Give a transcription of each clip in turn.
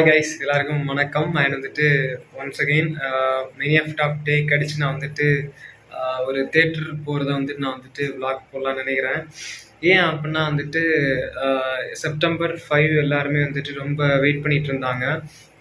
Hi guys, எல்லாருக்கும் வணக்கம். And வந்துட்டு once again many of top day கடிச்சு நான் வந்துட்டு ஒரு தேட்டர் போகிறத வந்துட்டு நான் வந்துட்டு விளாக் போடலான்னு நினைக்கிறேன். ஏன் அப்படின்னா வந்துட்டு செப்டம்பர் 5 எல்லாருமே வந்துட்டு ரொம்ப வெயிட் பண்ணிட்டு இருந்தாங்க.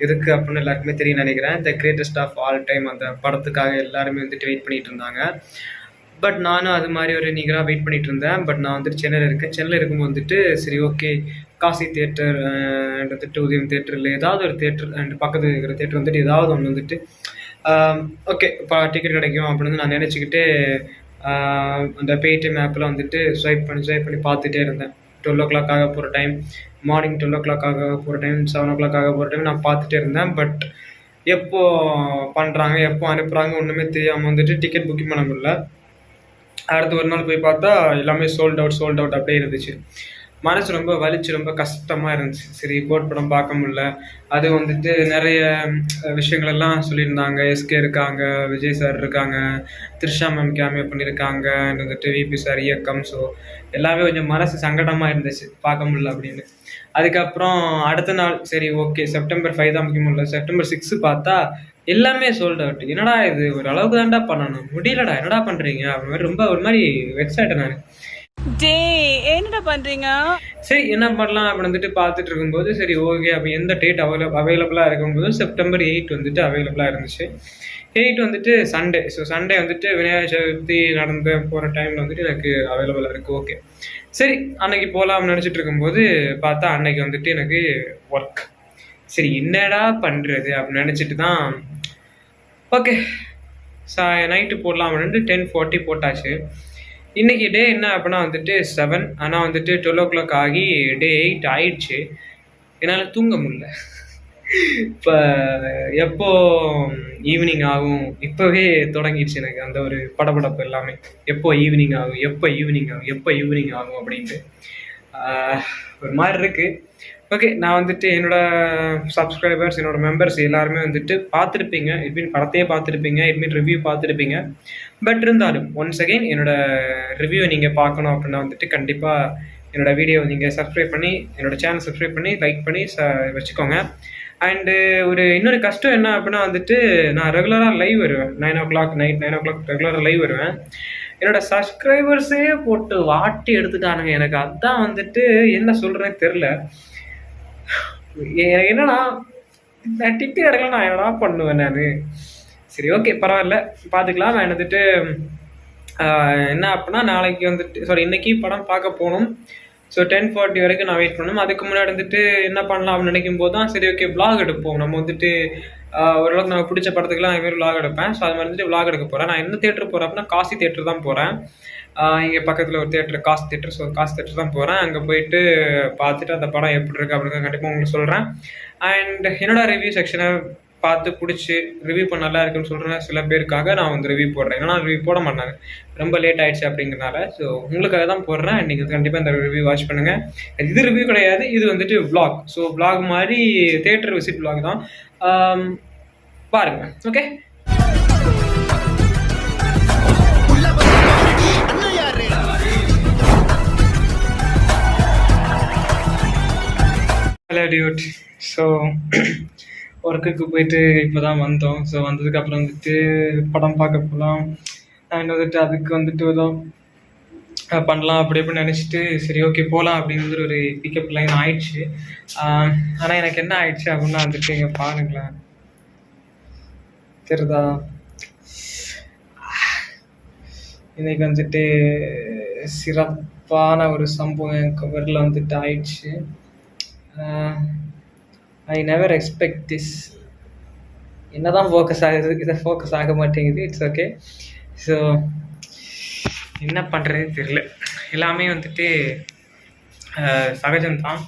எதுக்கு அப்படின்னு எல்லாருக்குமே தெரியும் நினைக்கிறேன். The greatest of all time அந்த படத்துக்காக எல்லாருமே வந்துட்டு வெயிட் பண்ணிட்டு இருந்தாங்க. பட் நானும் அது மாதிரி ஒரு நிகராக வெயிட் பண்ணிட்டு இருந்தேன். பட் நான் வந்துட்டு சென்னையில் இருக்கேன். சென்னையில் இருக்கும்போது வந்துட்டு சரி ஓகே, காசி தேட்டர் அண்ட் வந்துட்டு உதயம் தேட்டர் இல்லை ஏதாவது ஒரு தேட்டர் அண்ட் பக்கத்தில் இருக்கிற தேட்டர் வந்துட்டு ஏதாவது ஒன்று வந்துட்டு ஓகே இப்போ டிக்கெட் கிடைக்கும் அப்படின்னு நான் நினச்சிக்கிட்டு அந்த பேடிஎம் ஆப்பில் வந்துட்டு ஸ்வைப் பண்ணி பார்த்துட்டே இருந்தேன். 12 o'clock போகிற டைம், மார்னிங் 12 o'clock போகிற டைம், 7 o'clock போகிற டைம் நான் பார்த்துட்டே இருந்தேன். பட் எப்போ பண்ணுறாங்க எப்போ அனுப்புகிறாங்க ஒன்றுமே தெரியாமல் வந்துட்டு டிக்கெட் புக்கிங் பண்ண முடியல. அடுத்து ஒரு நாள் போய் பார்த்தா எல்லாமே சோல்ட் அவுட் அப்படியே இருந்துச்சு. மனசு ரொம்ப வலிச்சு ரொம்ப கஷ்டமாக இருந்துச்சு. சரி கோட் படம் பார்க்க முடியல. அது வந்துட்டு நிறைய விஷயங்கள் எல்லாம் சொல்லியிருந்தாங்க. எஸ்கே இருக்காங்க, விஜய் சார் இருக்காங்க, த்ரிஷா மேம் கேமியோ பண்ணியிருக்காங்க, அண்ட் வந்துட்டு விபி சார் இயக்கம். ஸோ எல்லாமே கொஞ்சம் மனசு சங்கடமாக இருந்துச்சு பார்க்க முடியல அப்படின்னு. அதுக்கப்புறம் அடுத்த நாள் சரி ஓகே செப்டம்பர் 5 தான் முக்கியம் இல்லை, செப்டம்பர் 6 பார்த்தா எல்லாமே சோல்ட் அவுட். என்னடா இது ஒரு அளவுக்கு தான்டா பண்ணணும், முடியலடா என்னடா பண்ணுறீங்க அப்படி மாதிரி ரொம்ப ஒரு மாதிரி வெக்ஸ் ஆகிட்டேன் நான். என்னடா பண்றீங்க? சரி என்ன பண்ணலாம் அப்படின்னு வந்துட்டு பார்த்துட்டு இருக்கும்போது சரி ஓகே அப்போ எந்த டேட் அவைலபிளாக இருக்கும்போது செப்டம்பர் 8 வந்துட்டு அவைலபிளாக இருந்துச்சு. 8 வந்துட்டு சண்டே. ஸோ சண்டே வந்துட்டு விநாயகர் சதுர்த்தி நடந்து போகிற டைமில் வந்துட்டு எனக்கு அவைலபிளாக இருக்குது. ஓகே சரி அன்னைக்கு போகலாம்னு நினச்சிட்டு இருக்கும்போது பார்த்தா அன்னைக்கு வந்துட்டு எனக்கு ஒர்க். சரி என்னடா பண்ணுறது அப்படின்னு நினச்சிட்டு தான் ஓகே நைட்டு போடலாம் அப்படின்ட்டு 10:40 போட்டாச்சு. இன்றைக்கி டே என்ன அப்படின்னா வந்துட்டு 7, ஆனால் வந்துட்டு 12 o'clock ஆகி டே 8 ஆயிடுச்சு. என்னால் தூங்க முடியல. இப்போ எப்போ ஈவினிங் ஆகும் இப்போவே தொடங்கிடுச்சு எனக்கு அந்த ஒரு படபடப்பு எல்லாமே. எப்போ ஈவினிங் ஆகும் அப்படின்ட்டு ஒரு மாதிரி இருக்குது. ஓகே நான் வந்துட்டு என்னோடய சப்ஸ்கிரைபர்ஸ் என்னோடய மெம்பர்ஸ் எல்லாருமே வந்துட்டு பார்த்துருப்பீங்க, இட்மீன் படத்தையே பார்த்துருப்பீங்க, இட்மீன் ரிவ்யூ பார்த்துருப்பீங்க. பட் இருந்தாலும் ஒன்ஸ் அகெயின் என்னோடய ரிவ்யூவை நீங்கள் பார்க்கணும் அப்படின்னா வந்துட்டு கண்டிப்பாக என்னோடய வீடியோவை நீங்கள் சப்ஸ்கிரைப் பண்ணி என்னோடய சேனல் சப்ஸ்கிரைப் பண்ணி லைக் பண்ணி வச்சுக்கோங்க. அண்டு ஒரு இன்னொரு கஷ்டம் என்ன அப்படின்னா வந்துட்டு நான் ரெகுலராக லைவ் வருவேன். 9 o'clock நைட் 9 o'clock ரெகுலராக லைவ் வருவேன். என்னோடய சப்ஸ்கிரைபர்ஸே போட்டு வாட்டி எடுத்துட்டானுங்க. எனக்கு அதுதான் வந்துட்டு என்ன சொல்கிறேன்னு தெரில. எனக்கு என்னன்னா நான் டிக்கெட் எடுக்கலாம் நான் என்னடா பண்ணுவேன் நான். சரி ஓகே பரவாயில்ல பார்த்துக்கலாம். நான் வந்துட்டு என்ன அப்படின்னா நாளைக்கு வந்துட்டு இன்றைக்கி படம் பார்க்க போகணும். ஸோ 10:40 வரைக்கும் நான் வெயிட் பண்ணணும். அதுக்கு முன்னாடி வந்துட்டு என்ன பண்ணலாம் அப்படின்னு நினைக்கும் போது தான் சரி ஓகே விளாக் எடுப்போம். நம்ம வந்துட்டு ஓரளவுக்கு நம்ம பிடிச்ச படத்துக்குலாம் நான் விளாக் எடுப்பேன். ஸோ அது மாதிரி வந்துட்டு விளாக் எடுக்க போகிறேன். நான் என்ன தேட்டருக்கு போகிறேன் அப்படின்னா காசி தேட்டர் தான் போகிறேன். இங்கே பக்கத்தில் ஒரு theatre Kasi theatre. So Kasi theatre தான் போகிறேன். அங்கே போயிட்டு பார்த்துட்டு அந்த படம் எப்படி இருக்குது அப்படின்னு கண்டிப்பாக உங்களுக்கு சொல்கிறேன். அண்ட் என்னோடய ரிவ்யூ செக்ஷனை பார்த்து பிடிச்சி ரிவ்யூ பண்ண நல்லா இருக்குன்னு சொல்கிறேன் சில பேருக்காக நான் வந்து ரிவ்யூ போடுறேன். ஏன்னா ரிவ்யூ போட மாட்டாங்க, ரொம்ப லேட் ஆகிடுச்சு அப்படிங்கிறனால. ஸோ உங்களுக்காக தான் போடுறேன். நீங்கள் கண்டிப்பாக இந்த ரிவ்யூ வாட்ச் பண்ணுங்கள். இது ரிவ்யூ கிடையாது, இது வந்துட்டு விளாக். ஸோ விளாக் மாதிரி தேட்டர் விசிட் விளாக் தான். பாருங்கள். Okay hello Dude. ஸோ ஒர்க்குக்கு போயிட்டு இப்போ தான் வந்தோம். ஸோ வந்ததுக்கப்புறம் வந்துட்டு படம் பார்க்க போகலாம். அண்ட் வந்துட்டு அதுக்கு வந்துட்டு ஏதோ பண்ணலாம் அப்படி இப்படின்னு நினச்சிட்டு சரி ஓகே போகலாம் அப்படின்னு வந்துட்டு ஒரு பிக்கப் லைன் ஆயிடுச்சு. ஆனால் எனக்கு என்ன ஆயிடுச்சு அப்படின்னா வந்துட்டு இங்கே பாருங்களேன் தெரியுதா, இன்னைக்கு வந்துட்டு சிறப்பான ஒரு சம்பவம் என் கவரில் வந்துட்டு ஆயிடுச்சு. I never expect this. என்ன தான் ஃபோக்கஸ் ஆகுது, இதை ஃபோக்கஸ் ஆக மாட்டேங்குது. It's okay. ஸோ என்ன பண்ணுறதுன்னு தெரியல. எல்லாமே வந்துட்டு சகஜம்தான்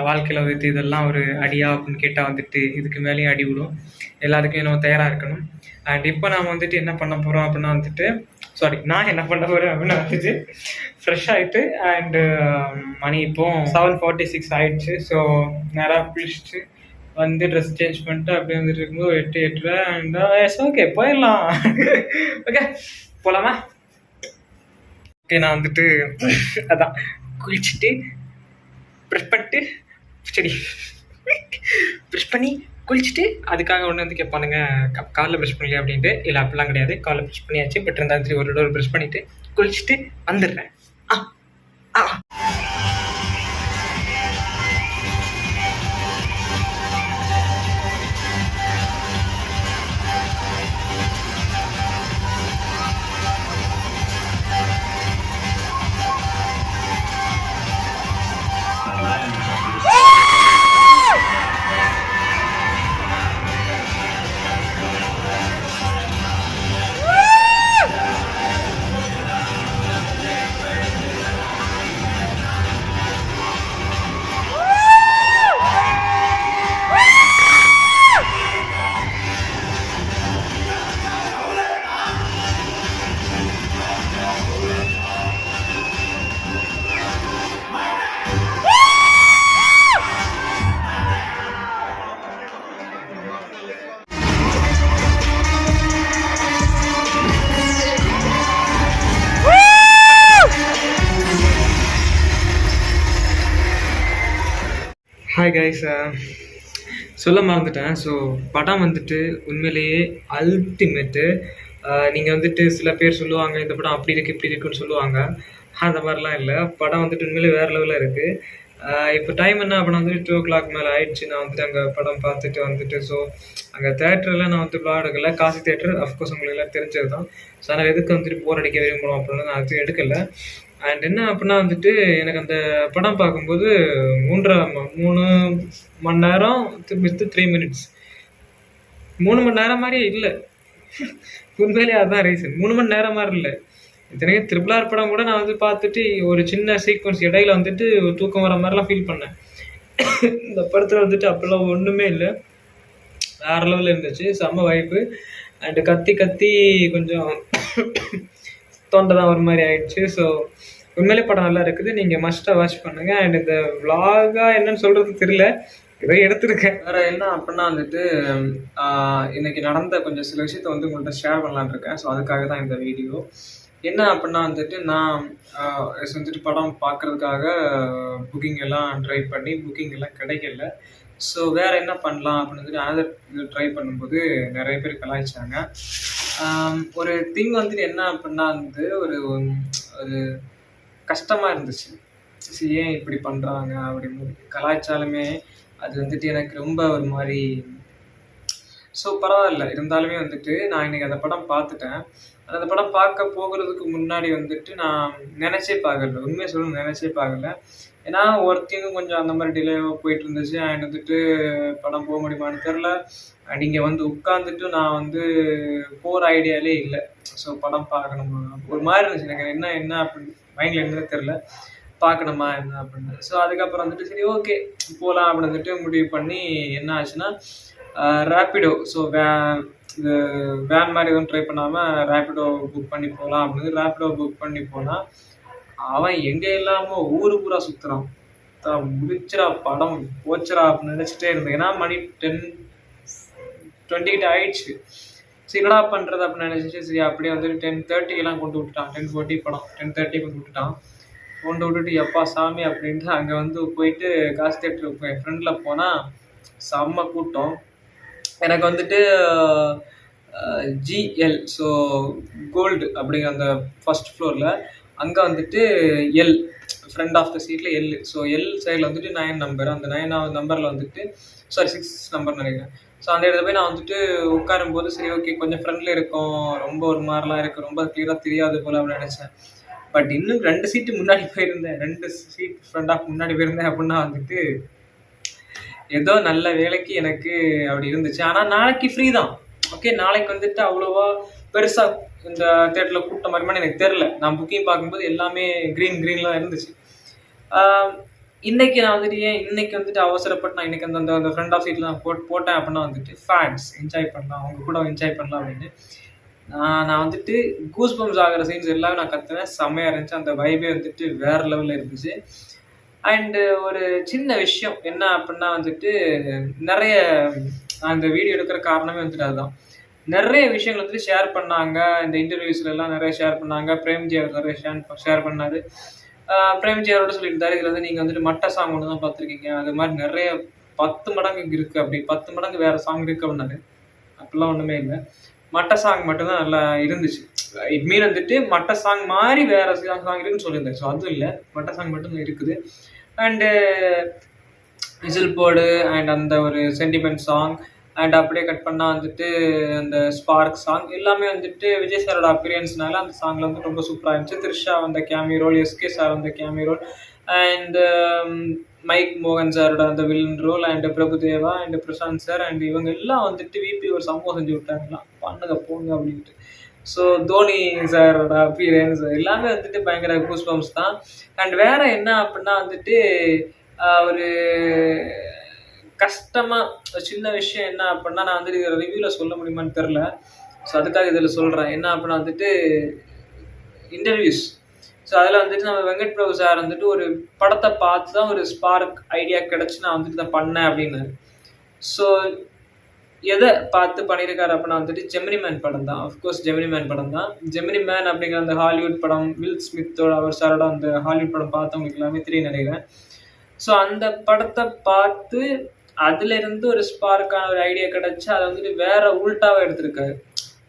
வாழ்க்கையில் வந்துட்டு. இதெல்லாம் ஒரு அடியா அப்படின்னு கேட்டால் வந்துட்டு இதுக்கு மேலேயும் அடி விடும். எல்லாத்துக்கும் நம்ம தயாராக இருக்கணும். அண்ட் இப்போ நாம் வந்துட்டு என்ன பண்ண போகிறோம் அப்படின்னா வந்துட்டு நான் என்ன பண்ண போகிறேன் அப்படின்னா வந்துட்டு ஃப்ரெஷ் ஆகிட்டு அண்டு மணி இப்போது 7:46 ஆகிடுச்சு. ஸோ நேராக குளிச்சுட்டு வந்து ட்ரெஸ் சேஞ்ச் பண்ணிட்டு அப்படியே வந்துட்டு இருக்கும்போது 8:30 அண்ட் ஓகே போயிடலாம். ஓகே போகலாமா? ஓகே நான் வந்துட்டு அதான் குளிச்சுட்டு ப்ரெஸ் பண்ணிட்டு சரி ப்ரெஷ் பண்ணி குளிச்சுட்டு அதுக்காக ஒன்று வந்து கேட்பானுங்க, காலைல ப்ரெஷ் பண்ணலையா அப்படின்ட்டு. இல்லை அப்படிலாம் கிடையாது, காலைல ப்ரெஷ் பண்ணியாச்சு, பட் இருந்தாலும் சரி ஒரு டோர் ப்ரெஷ் பண்ணிவிட்டு குளிச்சுட்டு வந்துடுறேன். ஆ ஆ ஹாய் கைஸ், சொல்ல மறந்துட்டேன். ஸோ படம் வந்துட்டு உண்மையிலேயே அல்டிமேட்டு. நீங்கள் வந்துட்டு சில பேர் சொல்லுவாங்க இந்த படம் அப்படி இருக்குது இப்படி இருக்குன்னு சொல்லுவாங்க. அந்த மாதிரிலாம் இல்லை, படம் வந்துட்டு உண்மையிலே வேறு லெவலில் இருக்குது. இப்போ டைம் என்ன அப்படின்னா வந்துட்டு 2 o'clock மேலே ஆயிடுச்சு. நான் வந்துட்டு அங்கே படம் பார்த்துட்டு வந்துட்டு, ஸோ அங்கே தேட்டரில் நான் வந்து விளாட் எடுக்கலை. காசி தேட்டர் அஃப்கோர்ஸ் உங்களுக்கு எல்லாம் தெரிஞ்சது தான். ஸோ அதனால் எதுக்கு வந்துட்டு போர் அடிக்க விரும்பணும் அப்படின்னு நான் அது எடுக்கலை. அண்ட் என்ன அப்படின்னா வந்துட்டு எனக்கு அந்த படம் பார்க்கும்போது 3 மணி நேரம் வித் 3 minutes 3 மணி நேரம் மாதிரியே இல்லை. உண்மையிலேயே அதுதான் ரீசன். 3 மணி நேரம் மாதிரி இல்லை. இத்தனைக்கும் RRR படம் கூட நான் வந்து பார்த்துட்டு ஒரு சின்ன சீக்வன்ஸ் இடையில வந்துட்டு தூக்கம் வர மாதிரிலாம் ஃபீல் பண்ணேன். இந்த படத்தில் வந்துட்டு அப்படிலாம் ஒன்றுமே இல்லை, வேறு லெவலில் இருந்துச்சு. செம்ம வைப்பு. அண்டு கத்தி கத்தி கொஞ்சம் தொண்டை தான் ஒரு மாதிரி ஆயிடுச்சு. ஸோ உண்மையிலே படம் நல்லா இருக்குது, நீங்கள் மஸ்ட்டாக வாட்ச் பண்ணுங்கள். அண்ட் இந்த விலாகா என்னன்னு சொல்கிறது தெரியல, இதை எடுத்துருக்கேன். வேறு என்ன அப்படின்னா வந்துட்டு இன்னைக்கு நடந்த கொஞ்சம் சில விஷயத்த வந்து உங்கள்கிட்ட ஷேர் பண்ணலான்னு இருக்கேன். ஸோ அதுக்காக தான் இந்த வீடியோ. என்ன அப்படின்னா வந்துட்டு நான் வந்துட்டு படம் பார்க்குறதுக்காக புக்கிங் எல்லாம் ட்ரை பண்ணி புக்கிங் எல்லாம் கிடைக்கல. ஸோ வேறு என்ன பண்ணலாம் அப்படின்னு வந்துட்டு அனதர் இது ட்ரை பண்ணும்போது நிறைய பேர் கலாய்ச்சாங்க. ஒரு திங் வந்துட்டு என்ன அப்படின்னா வந்து ஒரு ஒரு கஷ்டமாக இருந்துச்சு. ஏன் இப்படி பண்ணுறாங்க அப்படின்னு கலாய்ச்சாலுமே அது வந்துட்டு எனக்கு ரொம்ப ஒரு மாதிரி. ஸோ பரவாயில்ல, இருந்தாலுமே வந்துட்டு நான் இன்றைக்கி அந்த படம் பார்த்துட்டேன். அந்த படம் பார்க்க போகிறதுக்கு முன்னாடி வந்துட்டு நான் நினச்சே பார்க்கல, உண்மையை சொல்லணும் நினச்சே பார்க்கல. ஏன்னா ஒர்க்கிங்கும் கொஞ்சம் அந்த மாதிரி டிலே போயிட்டு இருந்துச்சு. அண்ட் வந்துட்டு படம் போக முடியுமான்னு தெரில. அண்ட் இங்கே வந்து உட்காந்துட்டு நான் வந்து போகிற ஐடியாலே இல்லை. ஸோ படம் பார்க்கணுமா ஒரு மாதிரி இருந்துச்சு எனக்கு. என்ன அப்படின்னு மைண்டில் என்னன்னு தெரில, பார்க்கணுமா என்ன அப்படின்னு. ஸோ அதுக்கப்புறம் வந்துட்டு சரி ஓகே போகலாம் அப்படின்னு வந்துட்டு முடிவு பண்ணி என்ன ஆச்சுன்னா ரேப்பிடோ, ஸோ இது வேன் மாதிரி எதுவும் ட்ரை பண்ணாமல் ரேப்பிடோ புக் பண்ணி போகலாம் அப்படின்னு ரேப்பிடோ புக் பண்ணி போனால் அவன் எங்கே இல்லாமல் ஊரு பூரா சுற்றுறான். முடிச்சிடா படம் போச்சுரா அப்படின்னு நினச்சிட்டே இருந்தேன். ஏன்னா மணி 10:20 கிட்ட ஆயிடுச்சு. சரி என்னடா பண்ணுறது அப்படின்னு நினச்சிச்சு. சரி அப்படியே வந்துட்டு 10:30 கொண்டு விட்டுட்டான். 10:40 படம் 10:30 கொண்டு விட்டுட்டான். கொண்டு விட்டுட்டு எப்பா சாமி அப்படின்ட்டு அங்கே வந்து போயிட்டு காசு தேட்டருக்கு என் ஃப்ரெண்டில் போனால் செம்ம கூட்டம். எனக்கு வந்துட்டு GL, ஸோ கோல்டு அப்படிங்கிற அந்த ஃபஸ்ட் ஃப்ளோரில் அங்கே வந்துட்டு எல் ஃப்ரண்ட் ஆஃப் த சீட்டில் எல். ஸோ எல் சைடில் வந்துட்டு 9 நம்பர், அந்த 9வது நம்பரில் வந்துட்டு 6 நம்பர் நினைக்கிறேன். ஸோ அந்த இடத்துல போய் நான் வந்துட்டு உட்காரும்போது சரி ஓகே கொஞ்சம் ஃப்ரெண்டில் இருக்கும், ரொம்ப ஒரு மாதிரிலாம் இருக்குது, ரொம்ப கிளியராக தெரியாது போல் அப்படின்னு நினச்சேன். பட் இன்னும் 2 சீட்டு முன்னாடி போயிருந்தேன், 2 சீட் ஃப்ரண்ட் ஆஃப் முன்னாடி போயிருந்தேன் அப்படின்னா வந்துட்டு ஏதோ நல்ல வேலைக்கு எனக்கு அப்படி இருந்துச்சு. ஆனால் நாளைக்கு ஃப்ரீ தான். ஓகே நாளைக்கு வந்துட்டு அவ்வளோவா பெருசாக இந்த தேட்டரில் கூட்டம் மாதிரிமான்னு எனக்கு தெரில. நான் புக்கிங் பார்க்கும்போது எல்லாமே க்ரீன்லாம் இருந்துச்சு. இன்றைக்கி நான் வந்துட்டு இன்றைக்கி வந்துட்டு அவசரப்பட்டு நான் இன்றைக்கி அந்த ஃப்ரண்ட் ஆஃப் சீட்டில் நான் போட்டேன் அப்படின்னா வந்துட்டு ஃபேன்ஸ் என்ஜாய் பண்ணலாம், அவங்க கூட என்ஜாய் பண்ணலாம் அப்படின்னு நான் வந்துட்டு கூஸ் பம்ப்ஸ் ஆகிற சீன்ஸ் எல்லாமே நான் கற்றுனேன். செம்மையாக இருந்துச்சு, அந்த வைபே வந்துட்டு வேறு லெவலில் இருந்துச்சு. அண்டு ஒரு சின்ன விஷயம் என்ன அப்படின்னா வந்துட்டு நிறைய நான் இந்த வீடியோ எடுக்கிற காரணமே வந்துட்டு அதுதான். நிறைய விஷயங்கள் வந்துட்டு ஷேர் பண்ணாங்க, இந்த இன்டர்வியூஸ்லாம் நிறைய ஷேர் பண்ணாங்க. பிரேம்ஜி அவர் நிறைய ஷேர் பண்ணார். பிரேம்ஜி அவரோட சொல்லியிருந்தாரு, இதில் வந்து நீங்கள் வந்துட்டு மட்ட சாங் ஒன்று தான் பார்த்துருக்கீங்க, அது மாதிரி நிறைய 10 மடங்கு இருக்கு அப்படி 10 மடங்கு வேற சாங் இருக்கு அப்படின்னாரு. அப்படிலாம் ஒண்ணுமே இல்ல. மட்ட சாங் மட்டும் தான் நல்லா இருந்துச்சு. இட் மீன் வந்துட்டு மட்ட சாங் மாரி வேற சாங் இருக்குன்னு சொல்லியிருந்தாரு. ஸோ அதுவும் இல்ல. மட்ட சாங் மட்டும் தான் இருக்குது. அண்டு விசில் போடு அண்ட் அந்த ஒரு சென்டிமெண்ட் சாங் அண்ட் அப்படியே கட் பண்ணா வந்துட்டு அந்த ஸ்பார்க் சாங் எல்லாமே வந்துட்டு விஜய் சாரோட அப்பியரன்ஸ்னால அந்த சாங்ல வந்து ரொம்ப சூப்பரா இருந்துச்சு. த்ரிஷா வந்த கேமியோ ரோல், எஸ்கே சார் வந்த கேமியோ ரோல் அண்ட் மைக் மோகன் சாரோட அந்த villain role and Prabhudeva and Prashanth sir and இவங்க எல்லாம் வந்துட்டு விபி ஒரு சம்பவம் செஞ்சு விட்டாங்களாம். பண்ணுங்க போங்க அப்படின்ட்டு. ஸோ தோனி சாரோட அப்பியரன்ஸ் எல்லாமே வந்துட்டு பயங்கர கூஸ் பம்ப்ஸ் தான். அண்ட் வேற என்ன அப்படின்னா வந்துட்டு ஒரு கஷ்டமா ஒரு சின்ன விஷயம் என்ன அப்படின்னா, நான் வந்துட்டு இதில் ரிவ்யூவில் சொல்ல முடியுமான்னு தெரில. ஸோ அதுக்காக இதில் சொல்கிறேன். என்ன அப்படின்னா வந்துட்டு இன்டர்வியூஸ். ஸோ அதில் வந்துட்டு நம்ம வெங்கட் பிரபு சார் வந்துட்டு ஒரு படத்தை பார்த்து தான் ஒரு ஸ்பார்க் ஐடியா கிடச்சி நான் வந்துட்டு இதை பண்ணேன் அப்படின்னாரு. ஸோ எதை பார்த்து பண்ணியிருக்காரு அப்படின்னா வந்துட்டு ஜெமினி மேன் படம் தான். அஃப்கோர்ஸ் ஜெமினி மேன் படம் தான். ஜெமினி மேன் அப்படிங்கிற அந்த ஹாலிவுட் படம் வில் ஸ்மித்தோட அவர் சாரோட அந்த ஹாலிவுட் படம் பார்த்தவங்களுக்கு எல்லாமே தெரியும் நினைக்கிறேன். ஸோ அந்த படத்தை பார்த்து அதுல இருந்து ஒரு ஸ்பார்க்கான ஒரு ஐடியா கிடைச்சு அதை வந்துட்டு வேற உல்ட்டாவா எடுத்திருக்காரு.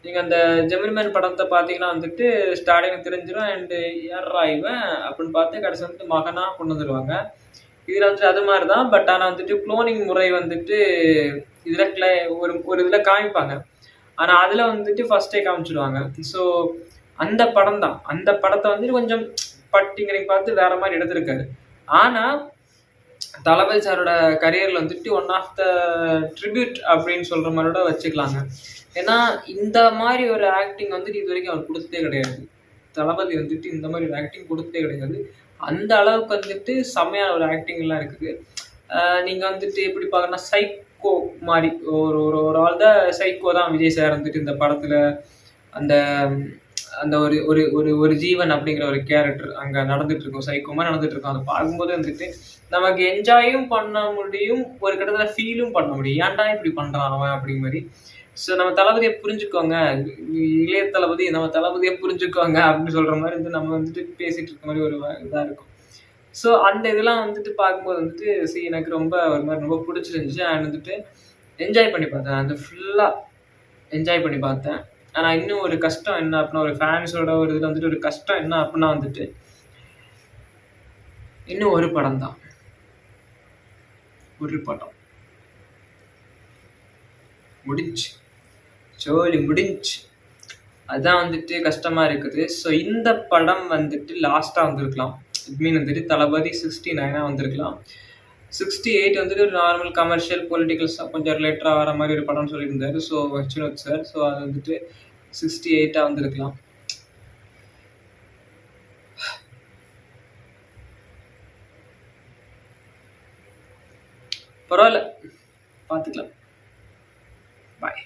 நீங்க அந்த ஜெமினி மேன் படத்தை பார்த்தீங்கன்னா வந்துட்டு ஸ்டார்டிங் தெரிஞ்சிடும் அண்ட் யாரா இவன் அப்படின்னு பார்த்து கடைசி வந்துட்டு மகனா கொண்டு வந்துடுவாங்க. இதுல வந்துட்டு அது மாதிரி தான். பட் ஆனால் வந்துட்டு குளோனிங் முறை வந்துட்டு இதுல ஒரு இதில் காமிப்பாங்க. ஆனால் அதில் வந்துட்டு ஃபர்ஸ்டே காமிச்சிடுவாங்க. ஸோ அந்த படம் தான். அந்த படத்தை வந்துட்டு கொஞ்சம் பட்டிங்கரிங் பார்த்து வேற மாதிரி எடுத்திருக்காரு. ஆனால் தளபதி சாரோட கரியரில் வந்துட்டு ஒன் ஆஃப் த ட்ரிபியூட் அப்படின்னு சொல்கிற மாதிரியோட வச்சுக்கலாங்க. ஏன்னா இந்த மாதிரி ஒரு ஆக்டிங் வந்துட்டு இது வரைக்கும் அவர் கொடுத்ததே கிடையாது. தளபதி வந்துட்டு இந்த மாதிரி ஒரு ஆக்டிங் கொடுத்ததே கிடையாது. அந்த அளவுக்கு வந்துட்டு செம்மையான ஒரு ஆக்டிங்லாம் இருக்குது. நீங்கள் வந்துட்டு எப்படி பார்க்கணும்னா சைக்கோ மாதிரி ஒரு ஒரு ஒரு ஆள் தான் சைக்கோ தான் விஜய் சார் வந்துட்டு இந்த படத்தில் அந்த அந்த ஒரு ஒரு ஒரு ஒரு ஜீவன் அப்படிங்கிற ஒரு கேரக்டர் அங்கே நடந்துட்டு இருக்கும். சைக்கோமா நடந்துட்டு இருக்கும். அதை பார்க்கும்போது வந்துட்டு நமக்கு என்ஜாயும் பண்ண முடியும், ஒரு கிட்டத்தட்ட ஃபீலும் பண்ண முடியும். ஏன்டா இப்படி பண்ணுறான் அவன் அப்படிங்கிற மாதிரி. ஸோ நம்ம தளபதியை புரிஞ்சுக்கோங்க, இளைய தளபதி நம்ம தளபதியை புரிஞ்சுக்கோங்க அப்படின்னு சொல்கிற மாதிரி வந்து நம்ம வந்துட்டு பேசிகிட்டு இருக்க மாதிரி ஒரு இதாக இருக்கும். ஸோ அந்த இதெல்லாம் வந்துட்டு பார்க்கும்போது வந்துட்டு எனக்கு ரொம்ப ஒரு மாதிரி ரொம்ப பிடிச்சிருந்துச்சு. அண்ட் வந்துட்டு என்ஜாய் பண்ணி பார்த்தேன். அந்த ஃபுல்லாக என்ஜாய் பண்ணி பார்த்தேன். ஆனால் இன்னும் ஒரு கஷ்டம் என்ன அப்படின்னா, ஒரு ஃபேன்ஸோட ஒரு இதில் வந்துட்டு ஒரு கஷ்டம் என்ன அப்படின்னா வந்துட்டு இன்னும் ஒரு படம் தான், ஒரு படம் முடிஞ்சு ஜோலி முடிஞ்சு. அதுதான் வந்துட்டு கஷ்டமாக இருக்குது. ஸோ இந்த படம் வந்துட்டு லாஸ்ட்டாக வந்திருக்கலாம். இட் மீன் வந்துட்டு தளபதி 69 வந்திருக்கலாம். 68 வந்துட்டு ஒரு நார்மல் கமர்ஷியல் பொலிட்டிக்கல்ஸ் கொஞ்சம் ரிலேட்டடாக வர மாதிரி ஒரு படம்னு சொல்லியிருந்தாரு. So Vinod sir. ஸோ அது வந்துட்டு 68 வந்திருக்கலாம். பரவாயில்ல, பார்த்துக்கலாம். பாய்.